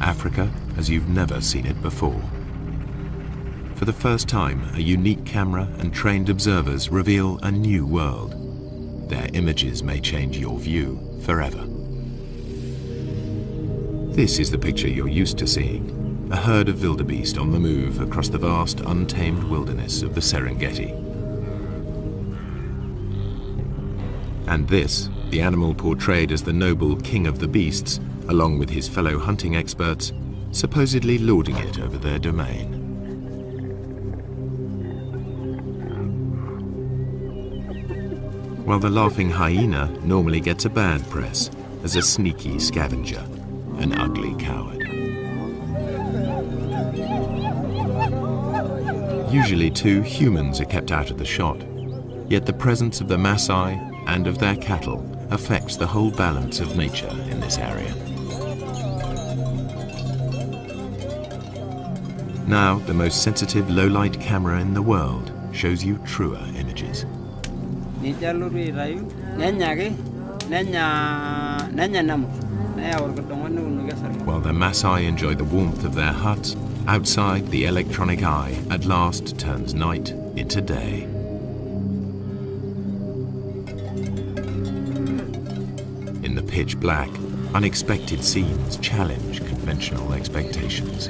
Africa as you've never seen it before. For the first time, a unique camera and trained observers reveal a new world. Their images may change your view forever. This is the picture you're used to seeing, a herd of wildebeest on the move across the vast, untamed wilderness of the Serengeti. And this, the animal portrayed as the noble king of the beasts, along with his fellow hunting experts, supposedly lording it over their domain. While the laughing hyena normally gets a bad press as a sneaky scavenger, an ugly coward. Usually too, humans are kept out of the shot, yet the presence of the Maasai and of their cattle affects the whole balance of nature in this area. Now, the most sensitive low-light camera in the world shows you truer images. While the Maasai enjoy the warmth of their huts, outside the electronic eye at last turns night into day. In the pitch black, unexpected scenes challenge conventional expectations.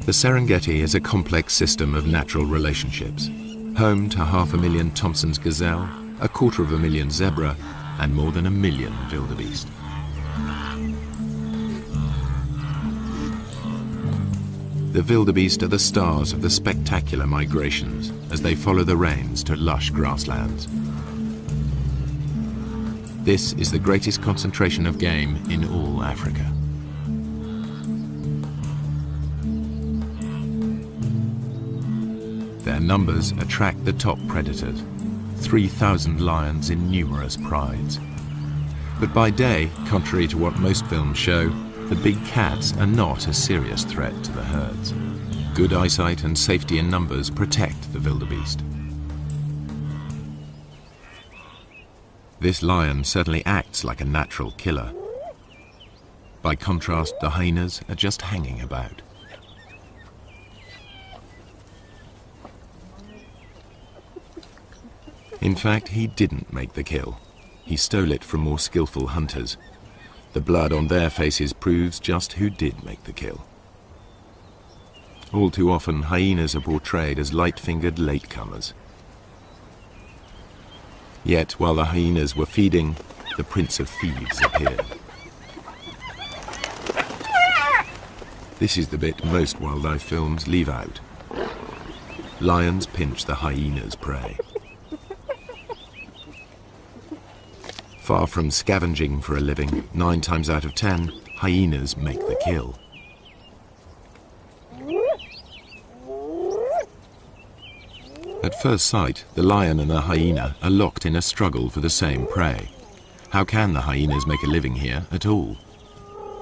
The Serengeti is a complex system of natural relationships, home to 500,000 Thomson's gazelle, 250,000 zebra, and more than 1 million wildebeest. The wildebeest are the stars of the spectacular migrations as they follow the rains to lush grasslands. This is the greatest concentration of game in all Africa. Their numbers attract the top predators, 3,000 lions in numerous prides. But by day, contrary to what most films show, the big cats are not a serious threat to the herds. Good eyesight and safety in numbers protect the wildebeest. This lion certainly acts like a natural killer. By contrast, the hyenas are just hanging about. In fact, he didn't make the kill. He stole it from more skillful hunters. The blood on their faces proves just who did make the kill. All too often, hyenas are portrayed as light-fingered latecomers. Yet, while the hyenas were feeding, the Prince of Thieves appeared. This is the bit most wildlife films leave out. Lions pinch the hyena's prey. Far from scavenging for a living, 9 times out of 10, hyenas make the kill. At first sight, the lion and the hyena are locked in a struggle for the same prey. How can the hyenas make a living here at all?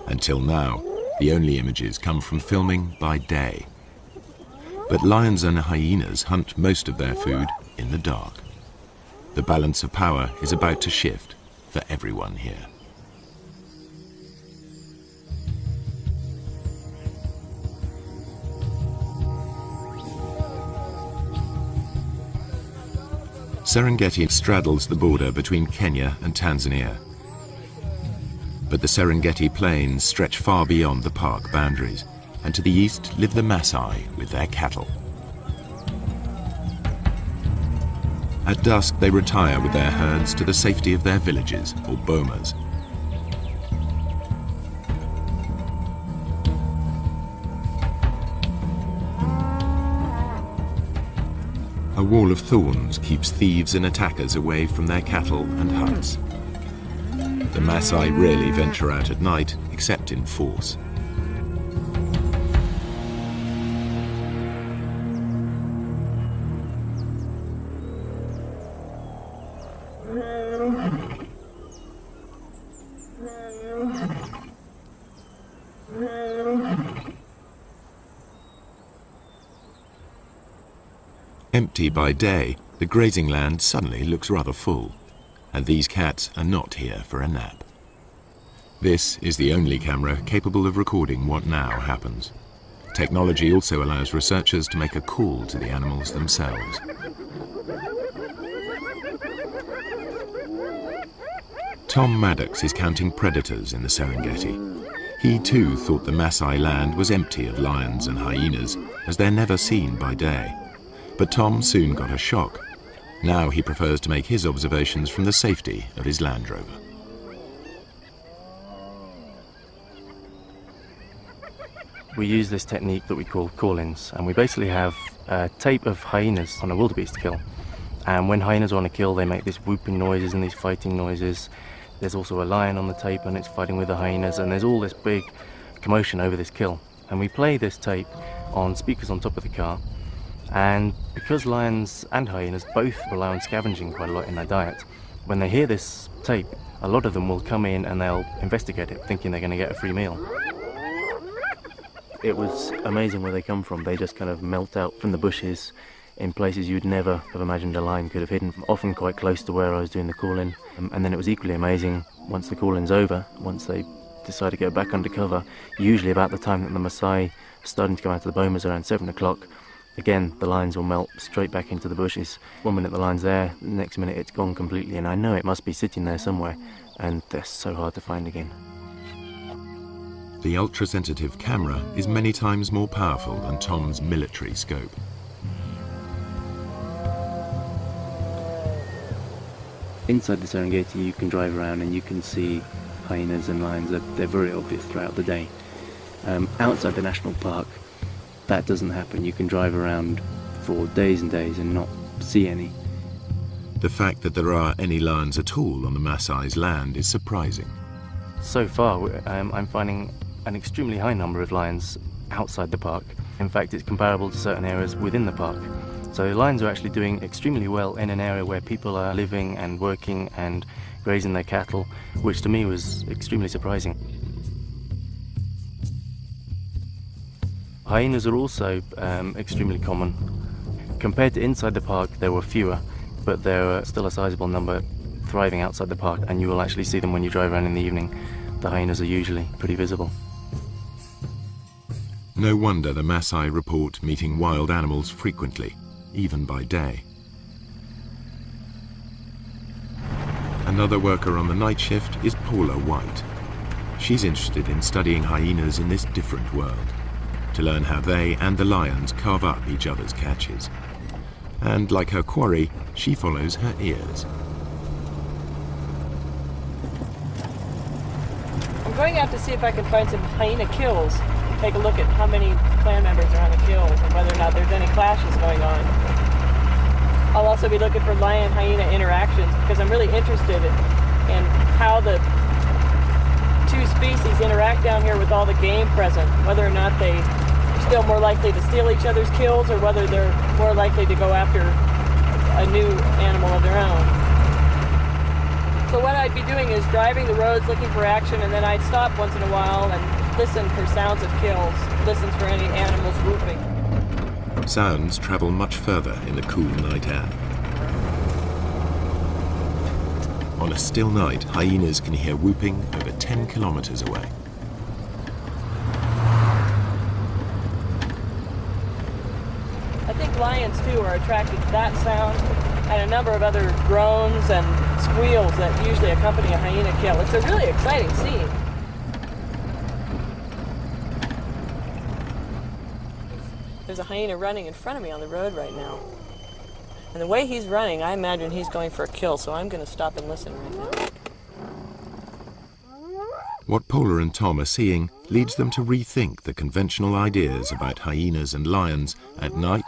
Until now, the only images come from filming by day. But lions and hyenas hunt most of their food in the dark. The balance of power is about to shift for everyone here. Serengeti straddles the border between Kenya and Tanzania. But the Serengeti plains stretch far beyond the park boundaries, and to the east live the Maasai with their cattle. At dusk, they retire with their herds to the safety of their villages, or bomas. A wall of thorns keeps thieves and attackers away from their cattle and huts. The Maasai rarely venture out at night, except in force. Empty by day, the grazing land suddenly looks rather full, and these cats are not here for a nap. This is the only camera capable of recording what now happens. Technology also allows researchers to make a call to the animals themselves. Tom Maddox is counting predators in the Serengeti. He too thought the Maasai land was empty of lions and hyenas, as they're never seen by day. But Tom soon got a shock. Now he prefers to make his observations from the safety of his Land Rover. We use this technique that we call call-ins, and we basically have a tape of hyenas on a wildebeest kill. And when hyenas are on a kill, they make these whooping noises and these fighting noises. There's also a lion on the tape and it's fighting with the hyenas, and there's all this big commotion over this kill. And we play this tape on speakers on top of the car. And because lions and hyenas both rely on scavenging quite a lot in their diet, when they hear this tape, a lot of them will come in and they'll investigate it, thinking they're going to get a free meal. It was amazing where they come from. They just kind of melt out from the bushes in places you'd never have imagined a lion could have hidden, often quite close to where I was doing the call-in. And then it was equally amazing once the call-in's over, once they decide to go back under cover, usually about the time that the Maasai are starting to come out of the bomas around 7 o'clock. Again, the lions will melt straight back into the bushes. 1 minute the line's there, the next minute it's gone completely, and I know it must be sitting there somewhere, and they're so hard to find again. The ultra-sensitive camera is many times more powerful than Tom's military scope. Inside the Serengeti you can drive around and you can see hyenas and lions. They're very obvious throughout the day. Outside the national park, that doesn't happen. You can drive around for days and days and not see any. The fact that there are any lions at all on the Maasai's land is surprising. So far, I'm finding an extremely high number of lions outside the park. In fact, it's comparable to certain areas within the park. So lions are actually doing extremely well in an area where people are living and working and grazing their cattle, which to me was extremely surprising. Hyenas are also extremely common. Compared to inside the park, there were fewer, but there are still a sizable number thriving outside the park, and you will actually see them when you drive around in the evening. The hyenas are usually pretty visible. No wonder the Maasai report meeting wild animals frequently, even by day. Another worker on the night shift is Paula White. She's interested in studying hyenas in this different world, to learn how they and the lions carve up each other's catches. And like her quarry, she follows her ears. I'm going out to see if I can find some hyena kills, and take a look at how many clan members are on the kills and whether or not there's any clashes going on. I'll also be looking for lion-hyena interactions because I'm really interested in how the two species interact down here with all the game present, whether or not they're still more likely to steal each other's kills or whether they're more likely to go after a new animal of their own. So what I'd be doing is driving the roads looking for action, and then I'd stop once in a while and listen for sounds of kills, listen for any animals whooping. Sounds travel much further in the cool night air. On a still night, hyenas can hear whooping over 10 kilometers away. I think lions too are attracted to that sound and a number of other groans and squeals that usually accompany a hyena kill. It's a really exciting scene. There's a hyena running in front of me on the road right now. And the way he's running, I imagine he's going for a kill, so I'm going to stop and listen right now. What Paula and Tom are seeing leads them to rethink the conventional ideas about hyenas and lions at night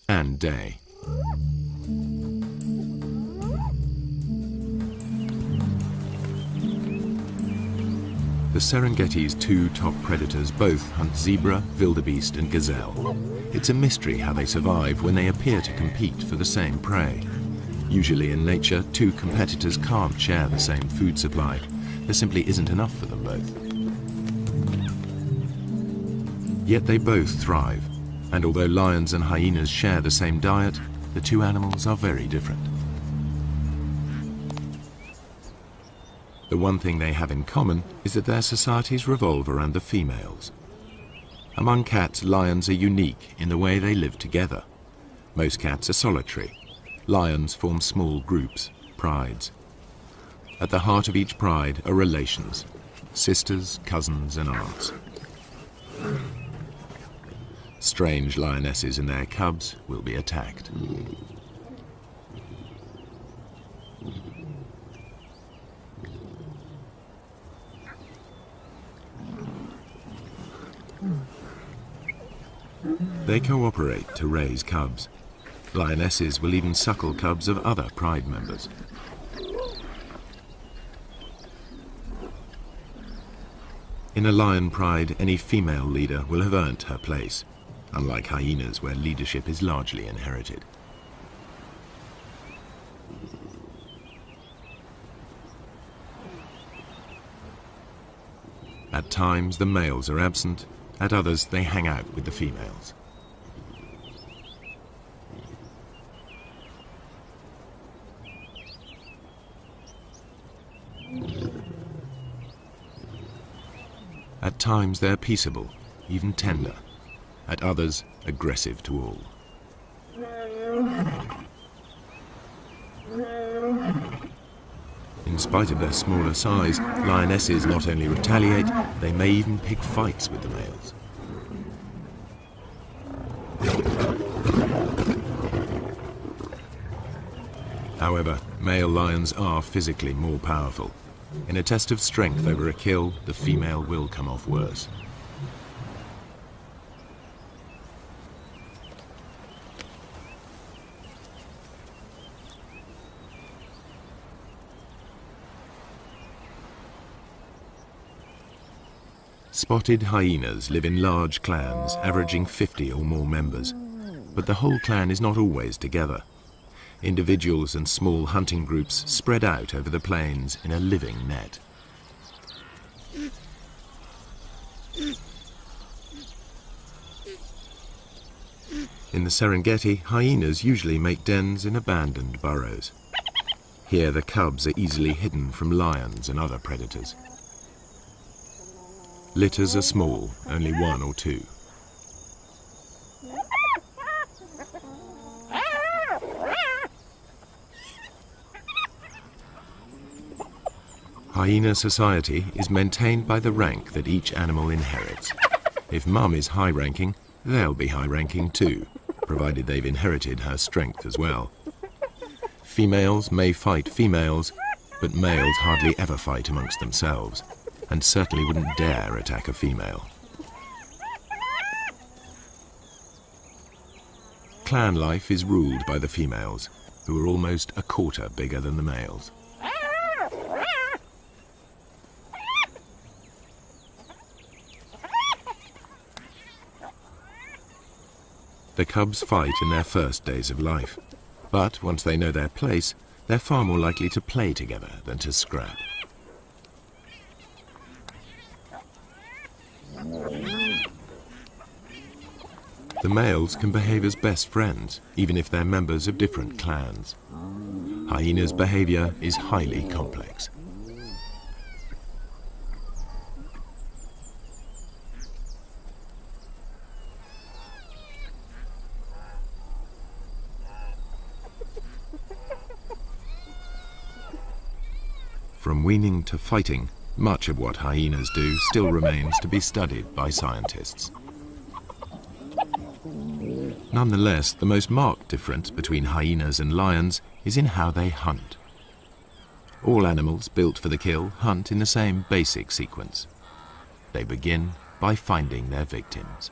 and day. The Serengeti's two top predators both hunt zebra, wildebeest and gazelle. It's a mystery how they survive when they appear to compete for the same prey. Usually in nature, two competitors can't share the same food supply. There simply isn't enough for them both. Yet they both thrive, and although lions and hyenas share the same diet, the two animals are very different. The one thing they have in common is that their societies revolve around the females. Among cats, lions are unique in the way they live together. Most cats are solitary. Lions form small groups, prides. At the heart of each pride are relations, sisters, cousins, and aunts. Strange lionesses and their cubs will be attacked. They cooperate to raise cubs. Lionesses will even suckle cubs of other pride members. In a lion pride, any female leader will have earned her place, unlike hyenas where leadership is largely inherited. At times the males are absent, at others they hang out with the females. At times they're peaceable, even tender. At others, aggressive to all. In spite of their smaller size, lionesses not only retaliate, they may even pick fights with the males. However, male lions are physically more powerful. In a test of strength over a kill, the female will come off worse. Spotted hyenas live in large clans, averaging 50 or more members. But the whole clan is not always together. Individuals and small hunting groups spread out over the plains in a living net. In the Serengeti, hyenas usually make dens in abandoned burrows. Here the cubs are easily hidden from lions and other predators. Litters are small, only 1 or 2. Hyena society is maintained by the rank that each animal inherits. If mum is high-ranking, they'll be high-ranking too, provided they've inherited her strength as well. Females may fight females, but males hardly ever fight amongst themselves, and certainly wouldn't dare attack a female. Clan life is ruled by the females, who are almost a quarter bigger than the males. The cubs fight in their first days of life, but once they know their place, they're far more likely to play together than to scrap. The males can behave as best friends, even if they're members of different clans. Hyenas' behavior is highly complex. From weaning to fighting, much of what hyenas do still remains to be studied by scientists. Nonetheless, the most marked difference between hyenas and lions is in how they hunt. All animals built for the kill hunt in the same basic sequence. They begin by finding their victims.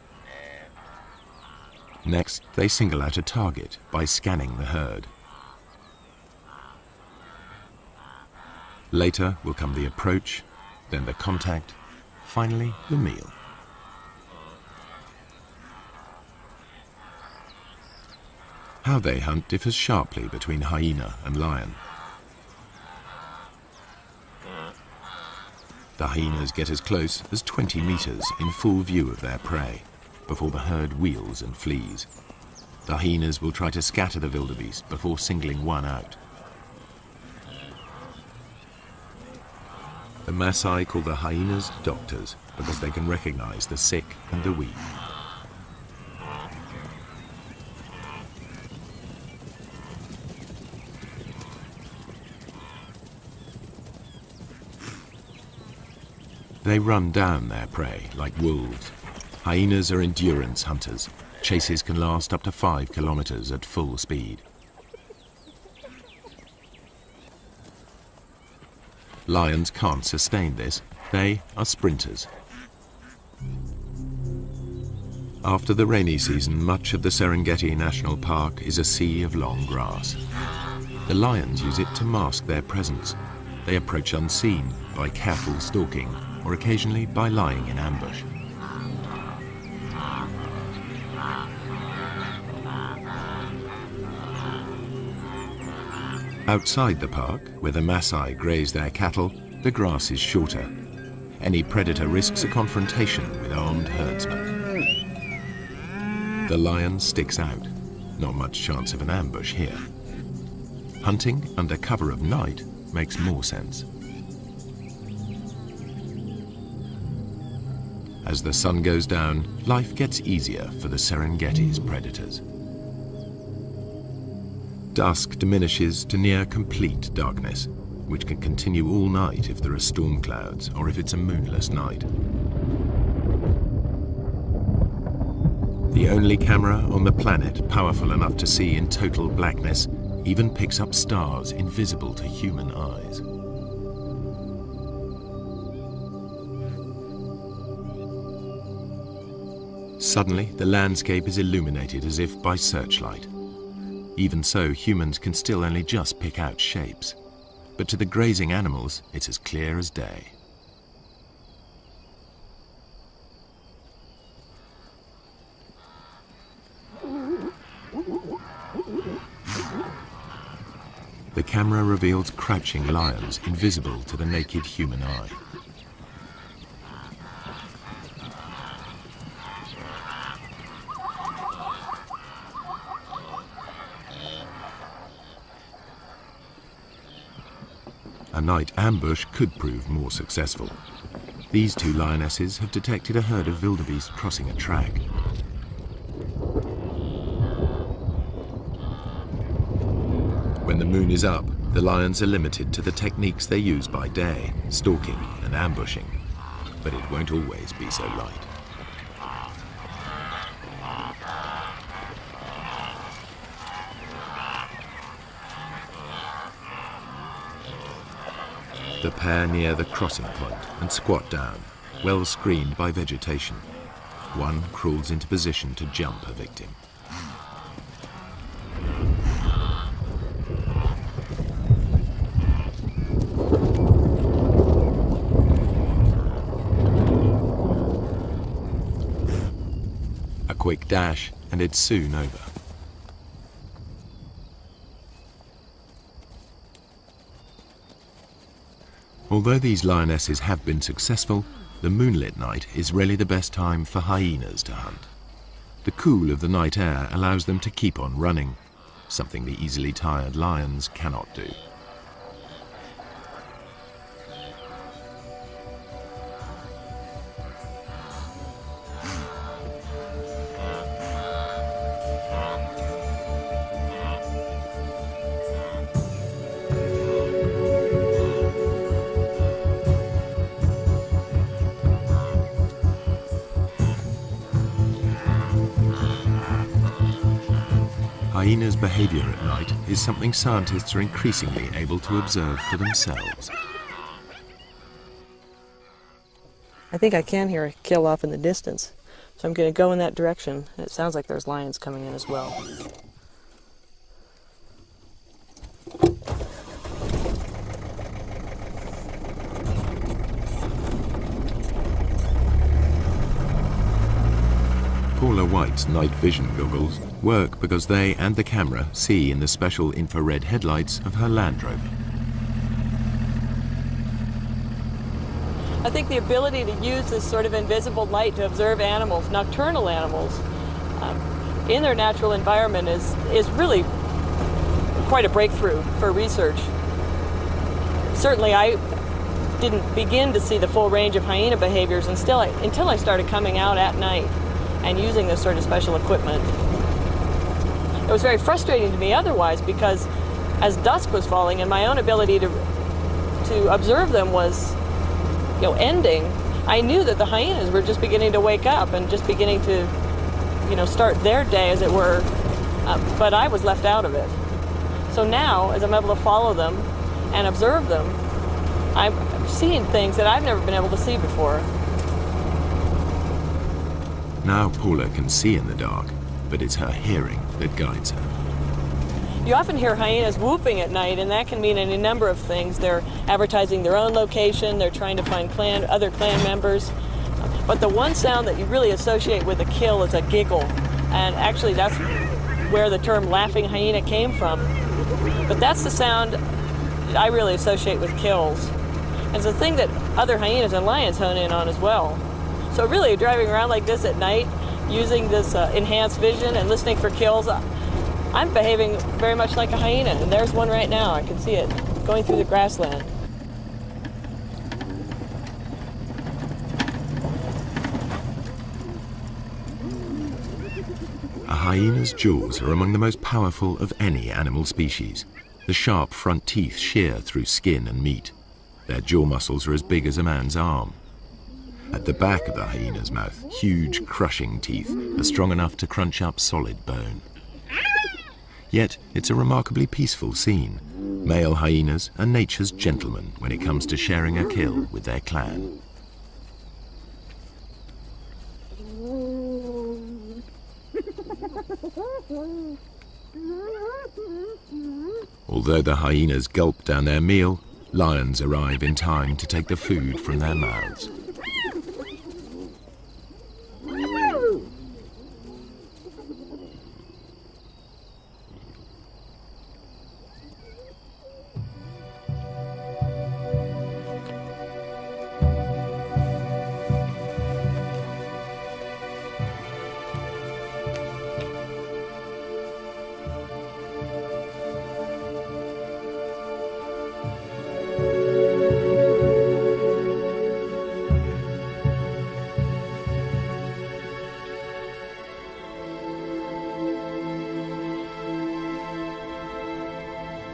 Next, they single out a target by scanning the herd. Later will come the approach, then the contact, finally the meal. How they hunt differs sharply between hyena and lion. The hyenas get as close as 20 meters in full view of their prey before the herd wheels and flees. the hyenas will try to scatter the wildebeest before singling one out. The Maasai call the hyenas doctors because they can recognize the sick and the weak. They run down their prey like wolves. Hyenas are endurance hunters. Chases can last up to 5 kilometers at full speed. Lions can't sustain this. They are sprinters. After the rainy season, much of the Serengeti National Park is a sea of long grass. The lions use it to mask their presence. They approach unseen by careful stalking, or occasionally by lying in ambush. Outside the park, where the Maasai graze their cattle, the grass is shorter. Any predator risks a confrontation with armed herdsmen. The lion sticks out. Not much chance of an ambush here. Hunting under cover of night makes more sense. As the sun goes down, life gets easier for the Serengeti's predators. Dusk diminishes to near complete darkness, which can continue all night if there are storm clouds or if it's a moonless night. The only camera on the planet powerful enough to see in total blackness even picks up stars invisible to human eyes. Suddenly, the landscape is illuminated as if by searchlight. Even so, humans can still only just pick out shapes. But to the grazing animals, it's as clear as day. The camera reveals crouching lions invisible to the naked human eye. A night ambush could prove more successful. These two lionesses have detected a herd of wildebeest crossing a track. When the moon is up, the lions are limited to the techniques they use by day, stalking and ambushing. But it won't always be so light. The pair near the crossing point and squat down, well screened by vegetation. One crawls into position to jump a victim. A quick dash and it's soon over. Although these lionesses have been successful, the moonlit night is really the best time for hyenas to hunt. The cool of the night air allows them to keep on running, something the easily tired lions cannot do. Hyenas' behavior at night is something scientists are increasingly able to observe for themselves. I think I can hear a kill off in the distance, so I'm going to go in that direction. It sounds like there's lions coming in as well. Paula White's night vision goggles work because they and the camera see in the special infrared headlights of her Land Rover. I think the ability to use this sort of invisible light to observe animals, nocturnal animals, in their natural environment is really quite a breakthrough for research. Certainly I didn't begin to see the full range of hyena behaviors until I started coming out at night and using this sort of special equipment. It was very frustrating to me otherwise, because as dusk was falling and my own ability to observe them was, ending, I knew that the hyenas were just beginning to wake up and just beginning to, start their day, as it were, but I was left out of it. So now, as I'm able to follow them and observe them, I'm seeing things that I've never been able to see before. Now Paula can see in the dark, but it's her hearing that guides her. You often hear hyenas whooping at night, and that can mean any number of things. They're advertising their own location, they're trying to find other clan members. But the one sound that you really associate with a kill is a giggle, and actually that's where the term laughing hyena came from. But that's the sound I really associate with kills. And it's a thing that other hyenas and lions hone in on as well. So really, driving around like this at night, using this enhanced vision and listening for kills, I'm behaving very much like a hyena, and there's one right now. I can see it going through the grassland. A hyena's jaws are among the most powerful of any animal species. The sharp front teeth shear through skin and meat. Their jaw muscles are as big as a man's arm. At the back of the hyena's mouth, huge crushing teeth are strong enough to crunch up solid bone. Yet it's a remarkably peaceful scene. Male hyenas are nature's gentlemen when it comes to sharing a kill with their clan. Although the hyenas gulp down their meal, lions arrive in time to take the food from their mouths.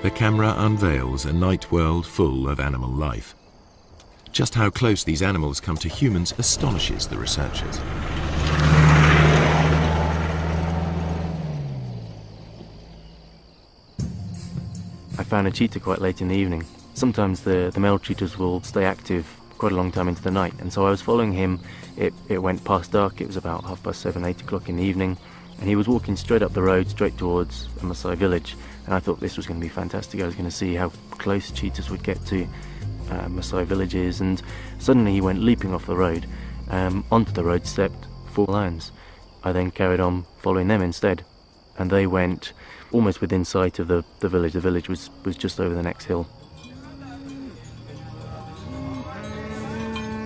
The camera unveils a night world full of animal life. Just how close these animals come to humans astonishes the researchers. I found a cheetah quite late in the evening. Sometimes the male cheetahs will stay active quite a long time into the night, and so I was following him. It went past dark. It was about 7:30, 8 o'clock in the evening, and he was walking straight up the road, straight towards a Maasai village. And I thought this was going to be fantastic. I was going to see how close cheetahs would get to Maasai villages, and suddenly he went leaping off the road. Onto the road stepped 4 lions. I then carried on following them instead, and they went almost within sight of the village. The village was just over the next hill.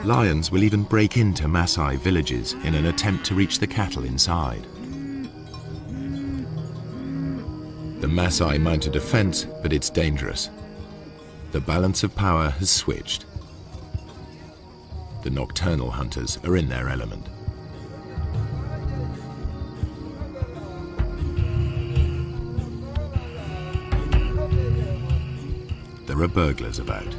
Lions will even break into Maasai villages in an attempt to reach the cattle inside. The Maasai mount a defense, but it's dangerous. The balance of power has switched. The nocturnal hunters are in their element. There are burglars about.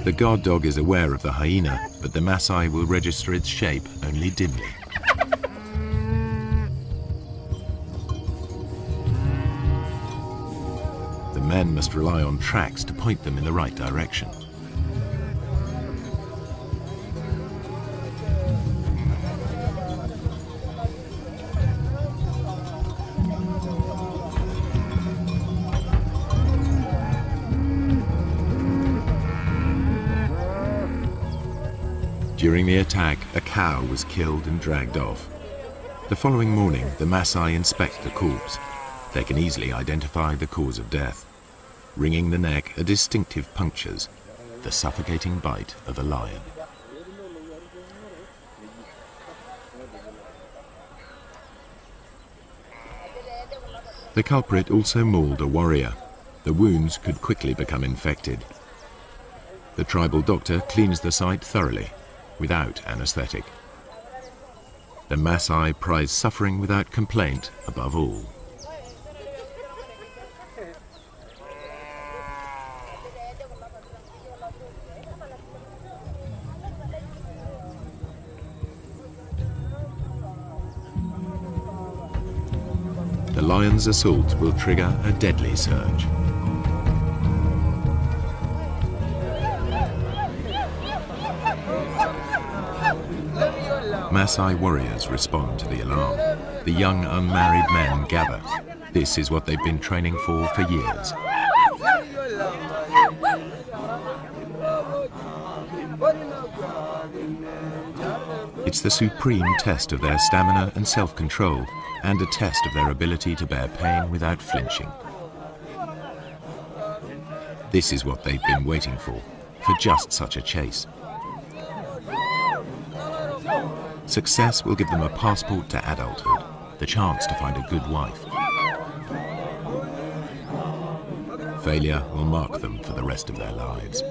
The guard dog is aware of the hyena, but the Maasai will register its shape only dimly. The men must rely on tracks to point them in the right direction. During the attack, a cow was killed and dragged off. The following morning, the Maasai inspect the corpse. They can easily identify the cause of death. Wringing the neck are distinctive punctures, the suffocating bite of a lion. The culprit also mauled a warrior. The wounds could quickly become infected. The tribal doctor cleans the site thoroughly, without anesthetic. The Maasai prize suffering without complaint above all. The lion's assault will trigger a deadly surge. Maasai warriors respond to the alarm. The young unmarried men gather. This is what they've been training for years. It's the supreme test of their stamina and self-control, and a test of their ability to bear pain without flinching. This is what they've been waiting for just such a chase. Success will give them a passport to adulthood, the chance to find a good wife. Failure will mark them for the rest of their lives.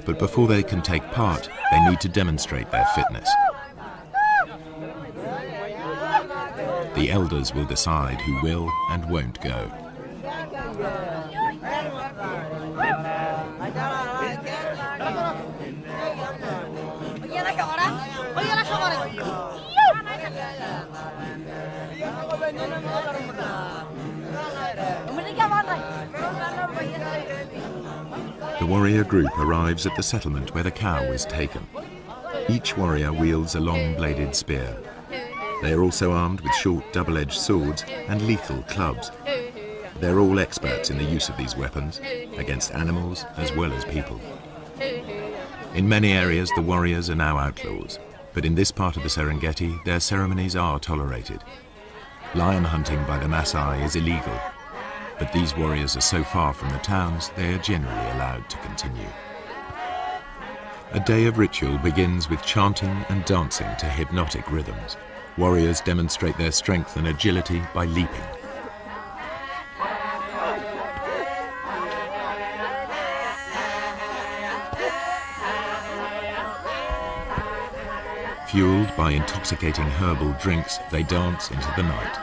But before they can take part, they need to demonstrate their fitness. The elders will decide who will and won't go. The warrior group arrives at the settlement where the cow is taken. Each warrior wields a long-bladed spear. They are also armed with short double-edged swords and lethal clubs. They're all experts in the use of these weapons, against animals as well as people. In many areas, the warriors are now outlaws, but in this part of the Serengeti, their ceremonies are tolerated. Lion hunting by the Maasai is illegal, but these warriors are so far from the towns, they are generally allowed to continue. A day of ritual begins with chanting and dancing to hypnotic rhythms. Warriors demonstrate their strength and agility by leaping. Fueled by intoxicating herbal drinks, they dance into the night.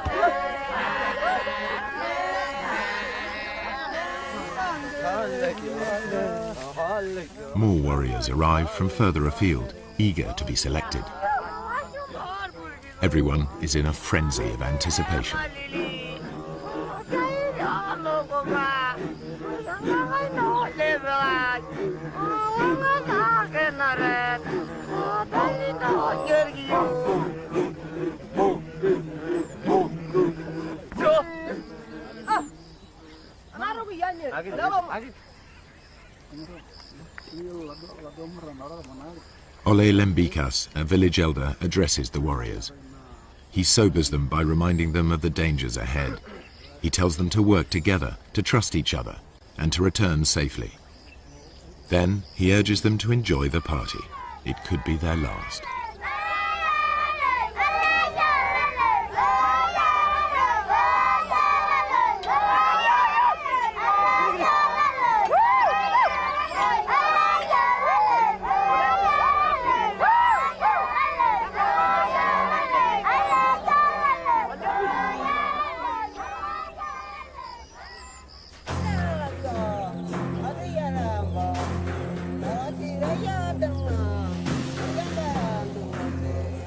More warriors arrive from further afield, eager to be selected. Everyone is in a frenzy of anticipation. Ole Lembikas, a village elder, addresses the warriors. He sobers them by reminding them of the dangers ahead. He tells them to work together, to trust each other, and to return safely. Then he urges them to enjoy the party. It could be their last.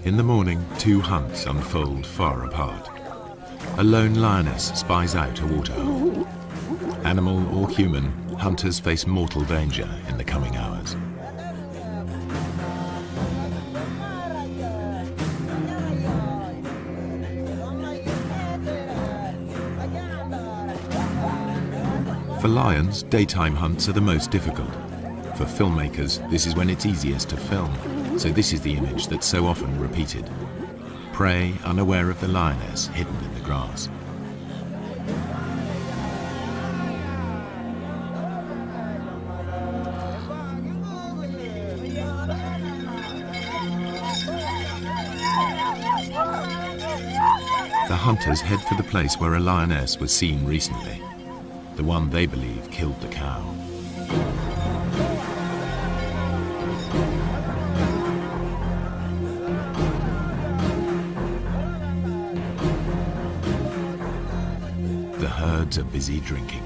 In the morning, two hunts unfold far apart. A lone lioness spies out a waterhole. Animal or human, hunters face mortal danger in the coming hours. For lions, daytime hunts are the most difficult. For filmmakers, this is when it's easiest to film. So this is the image that's so often repeated. Prey unaware of the lioness hidden in the grass. hunters head for the place where a lioness was seen recently, the one they believe killed the cow. The herds are busy drinking.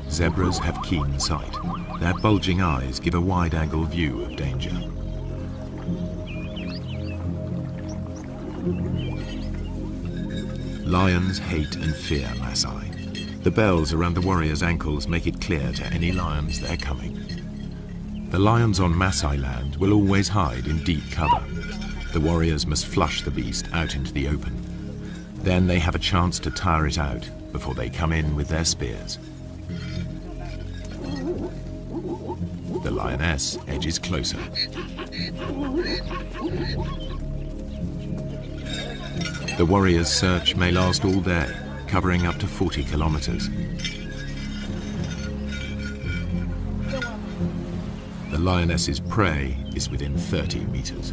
Zebras have keen sight. Their bulging eyes give a wide-angle view of danger. Lions hate and fear Maasai. The bells around the warriors' ankles make it clear to any lions they're coming. The lions on Maasai land will always hide in deep cover. The warriors must flush the beast out into the open. Then they have a chance to tire it out before they come in with their spears. The lioness edges closer. The warriors' search may last all day, covering up to 40 kilometers. The lioness's prey is within 30 meters.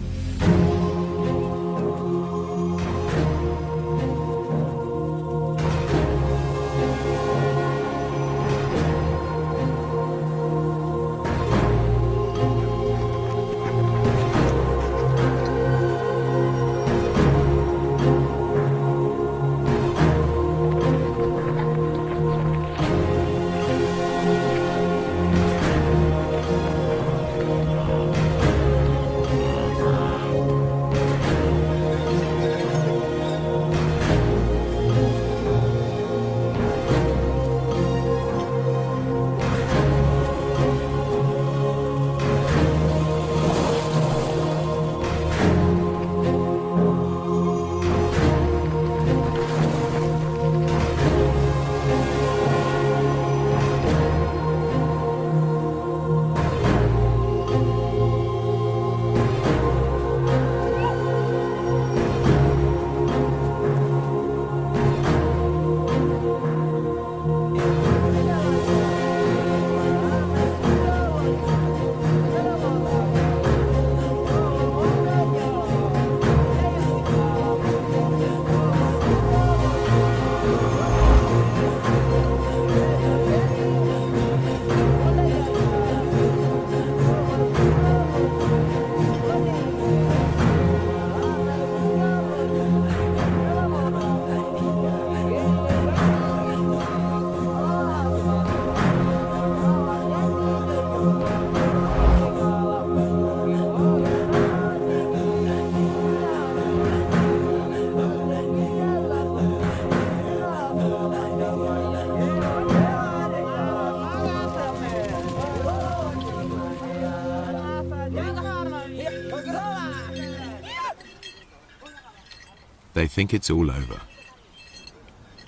They think it's all over.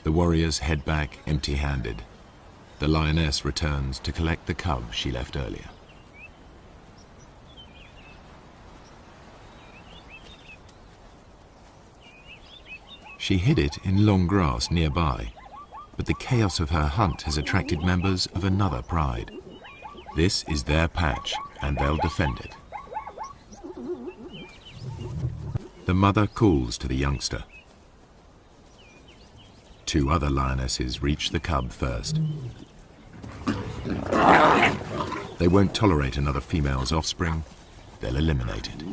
The warriors head back empty-handed. The lioness returns to collect the cub she left earlier. She hid it in long grass nearby, but the chaos of her hunt has attracted members of another pride. This is their patch, and they'll defend it. The mother calls to the youngster. Two other lionesses reach the cub first. They won't tolerate another female's offspring. They'll eliminate it.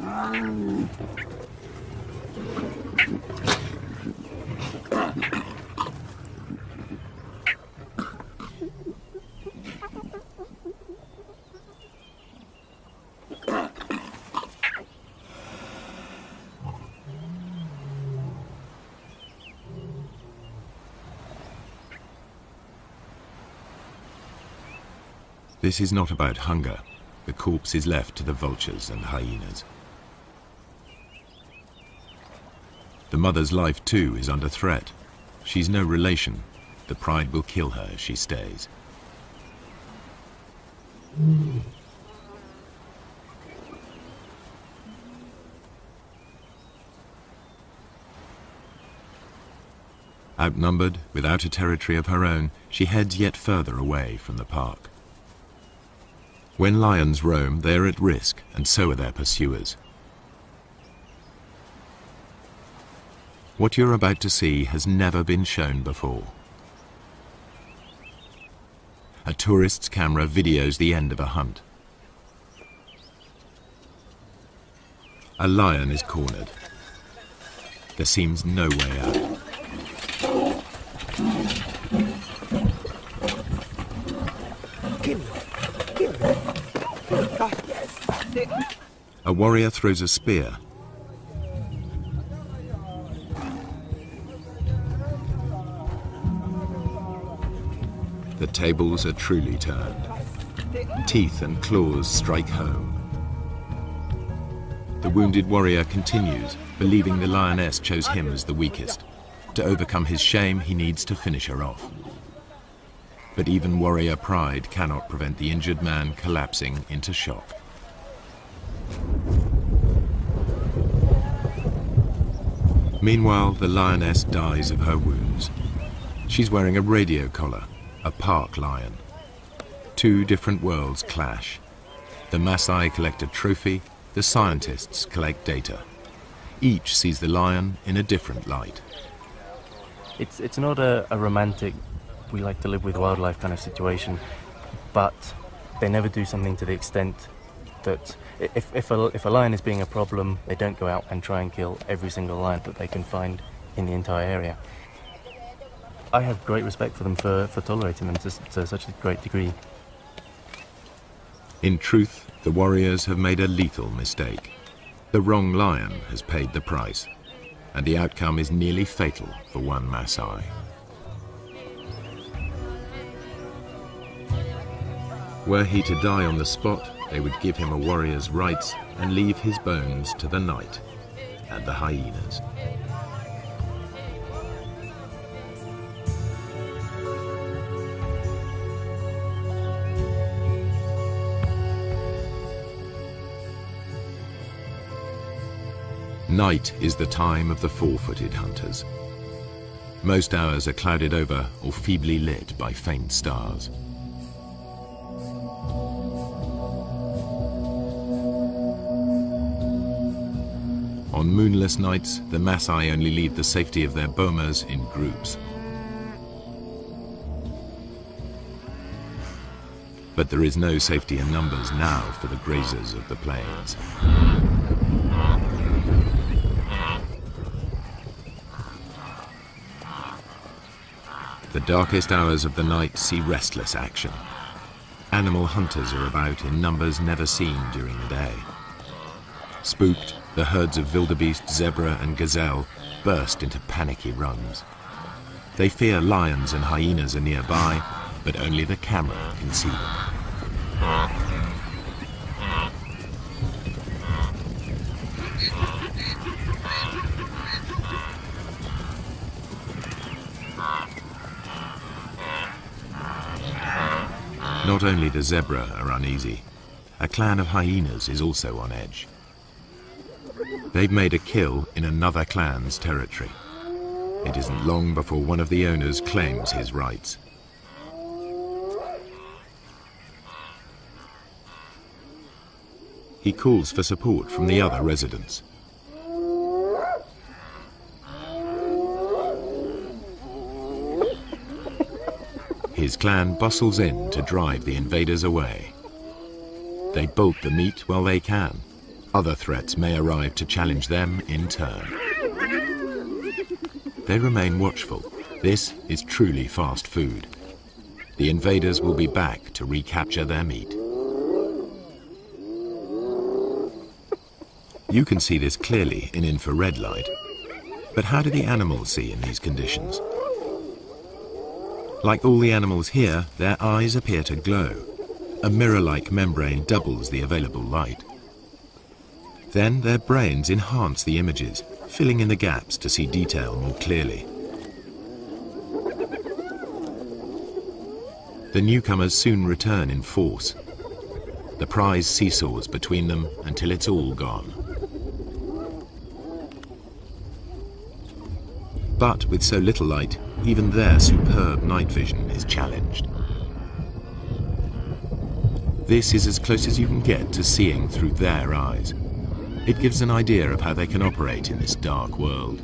This is not about hunger. The corpse is left to the vultures and hyenas. The mother's life too is under threat. She's no relation. The pride will kill her if she stays. Outnumbered, without a territory of her own, she heads yet further away from the park. When lions roam, they are at risk, and so are their pursuers. What you're about to see has never been shown before. A tourist's camera videos the end of a hunt. A lion is cornered. There seems no way out. A warrior throws a spear. The tables are truly turned. Teeth and claws strike home. The wounded warrior continues, believing the lioness chose him as the weakest. To overcome his shame, he needs to finish her off. But even warrior pride cannot prevent the injured man collapsing into shock. Meanwhile, the lioness dies of her wounds. She's wearing a radio collar, a park lion. Two different worlds clash. The Maasai collect a trophy, the scientists collect data. Each sees the lion in a different light. It's not a romantic, we like to live with wildlife kind of situation, but they never do something to the extent that if a lion is being a problem, they don't go out and try and kill every single lion that they can find in the entire area. I have great respect for them for tolerating them to such a great degree. In truth, the warriors have made a lethal mistake. The wrong lion has paid the price, and the outcome is nearly fatal for one Maasai. Were he to die on the spot, they would give him a warrior's rights and leave his bones to the night and the hyenas. Night is the time of the four-footed hunters. Most hours are clouded over or feebly lit by faint stars. On moonless nights, the Maasai only leave the safety of their bomas in groups. But there is no safety in numbers now for the grazers of the plains. The darkest hours of the night see restless action. Animal hunters are about in numbers never seen during the day. Spooked, the herds of wildebeest, zebra and gazelle burst into panicky runs. They fear lions and hyenas are nearby, but only the camera can see them. Not only the zebra are uneasy, a clan of hyenas is also on edge. They've made a kill in another clan's territory. It isn't long before one of the owners claims his rights. He calls for support from the other residents. His clan bustles in to drive the invaders away. They bolt the meat while they can. Other threats may arrive to challenge them in turn. They remain watchful. This is truly fast food. The invaders will be back to recapture their meat. You can see this clearly in infrared light. But how do the animals see in these conditions? Like all the animals here, their eyes appear to glow. A mirror-like membrane doubles the available light. Then their brains enhance the images, filling in the gaps to see detail more clearly. The newcomers soon return in force. The prize seesaws between them until it's all gone. But with so little light, even their superb night vision is challenged. This is as close as you can get to seeing through their eyes. It gives an idea of how they can operate in this dark world.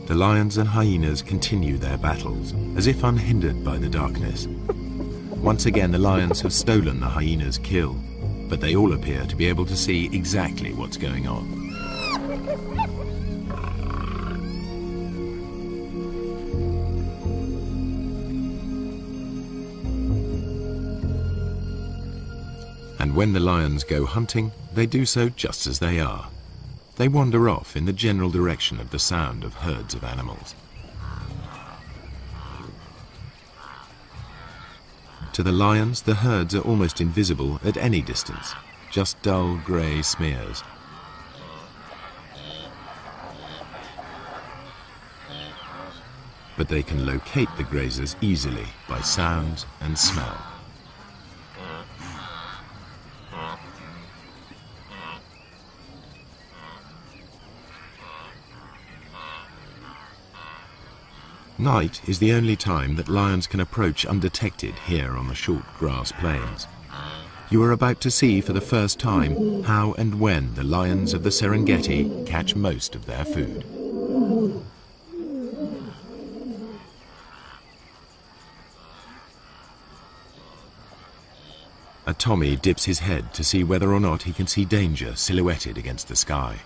The lions and hyenas continue their battles, as if unhindered by the darkness. Once again, the lions have stolen the hyena's kill, but they all appear to be able to see exactly what's going on. And when the lions go hunting, they do so just as they are. They wander off in the general direction of the sound of herds of animals. To the lions, the herds are almost invisible at any distance, just dull grey smears. But they can locate the grazers easily by sound and smell. Night is the only time that lions can approach undetected here on the short grass plains. You are about to see for the first time how and when the lions of the Serengeti catch most of their food. A Tommy dips his head to see whether or not he can see danger silhouetted against the sky.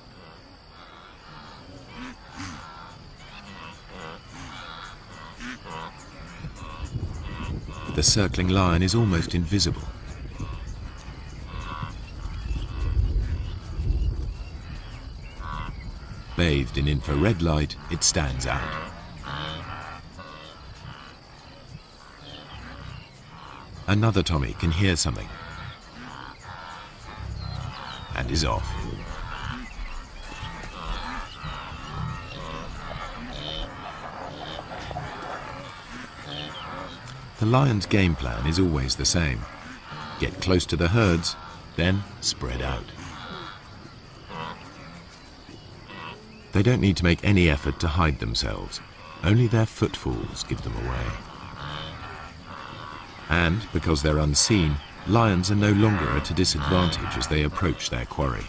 The circling lion is almost invisible. Bathed in infrared light, it stands out. Another Tommy can hear something and is off. The lion's game plan is always the same. Get close to the herds, then spread out. They don't need to make any effort to hide themselves. Only their footfalls give them away. And because they're unseen, lions are no longer at a disadvantage as they approach their quarry.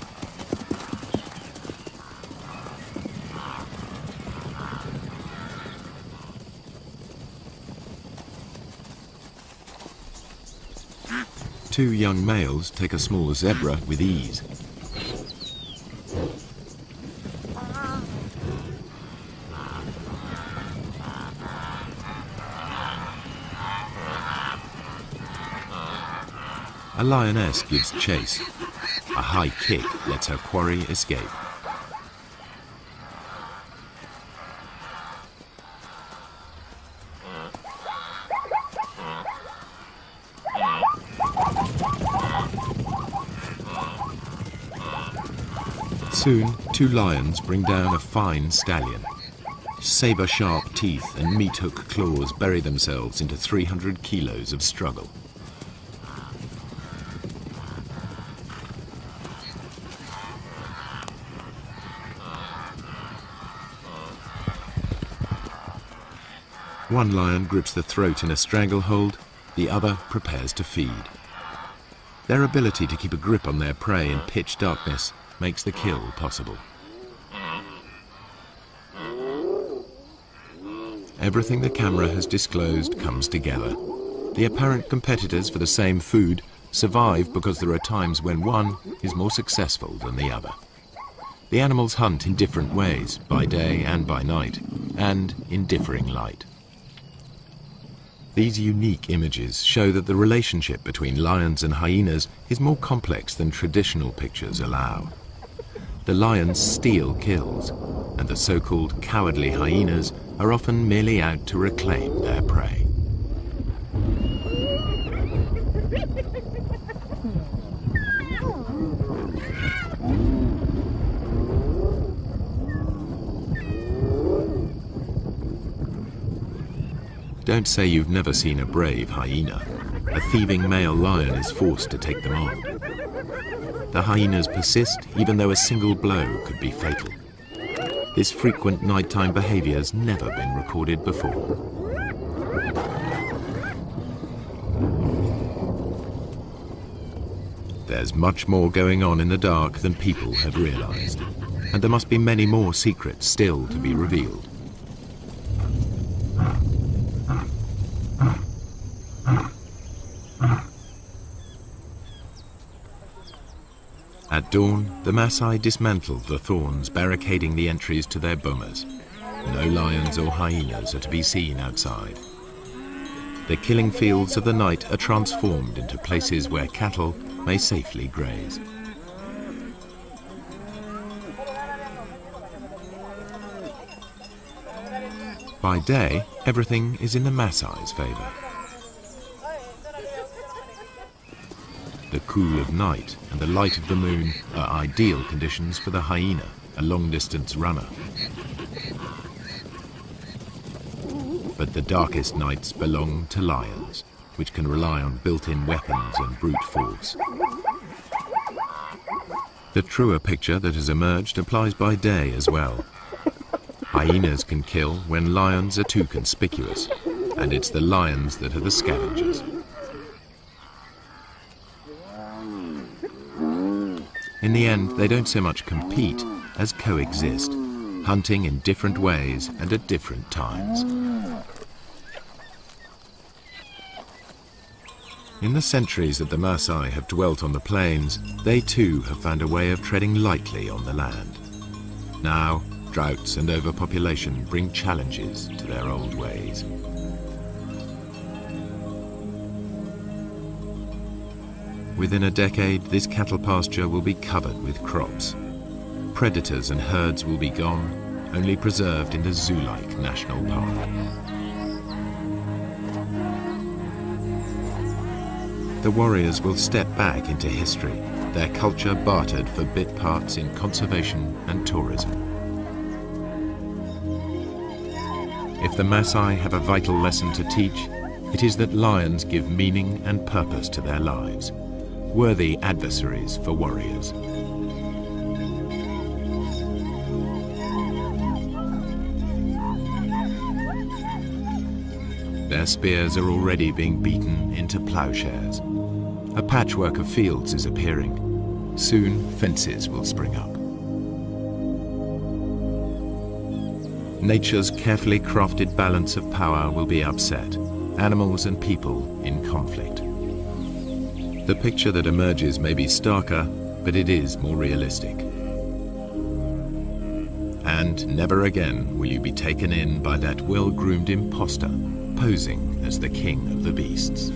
Two young males take a small zebra with ease. A lioness gives chase. A high kick lets her quarry escape. Soon, two lions bring down a fine stallion. Saber-sharp teeth and meat-hook claws bury themselves into 300 kilos of struggle. One lion grips the throat in a stranglehold, the other prepares to feed. Their ability to keep a grip on their prey in pitch darkness makes the kill possible. Everything the camera has disclosed comes together. The apparent competitors for the same food survive because there are times when one is more successful than the other. The animals hunt in different ways, by day and by night, and in differing light. These unique images show that the relationship between lions and hyenas is more complex than traditional pictures allow. The lions steal kills, and the so-called cowardly hyenas are often merely out to reclaim their prey. Don't say you've never seen a brave hyena. A thieving male lion is forced to take them on. The hyenas persist even though a single blow could be fatal. This frequent nighttime behavior has never been recorded before. There's much more going on in the dark than people have realized, and there must be many more secrets still to be revealed. At dawn, the Maasai dismantled the thorns barricading the entries to their bomas. No lions or hyenas are to be seen outside. The killing fields of the night are transformed into places where cattle may safely graze. By day, everything is in the Maasai's favor. The cool of night and the light of the moon are ideal conditions for the hyena, a long-distance runner. But the darkest nights belong to lions, which can rely on built-in weapons and brute force. The truer picture that has emerged applies by day as well. Hyenas can kill when lions are too conspicuous, and it's the lions that are the scavengers. In the end, they don't so much compete as coexist, hunting in different ways and at different times. In the centuries that the Maasai have dwelt on the plains, they too have found a way of treading lightly on the land. Now, droughts and overpopulation bring challenges to their old ways. Within a decade, this cattle pasture will be covered with crops. Predators and herds will be gone, only preserved in the zoo-like national park. The warriors will step back into history, their culture bartered for bit parts in conservation and tourism. If the Maasai have a vital lesson to teach, it is that lions give meaning and purpose to their lives, worthy adversaries for warriors. Their spears are already being beaten into plowshares. A patchwork of fields is appearing. Soon, fences will spring up. Nature's carefully crafted balance of power will be upset, animals and people in conflict. The picture that emerges may be starker, but it is more realistic. And never again will you be taken in by that well-groomed imposter, posing as the king of the beasts.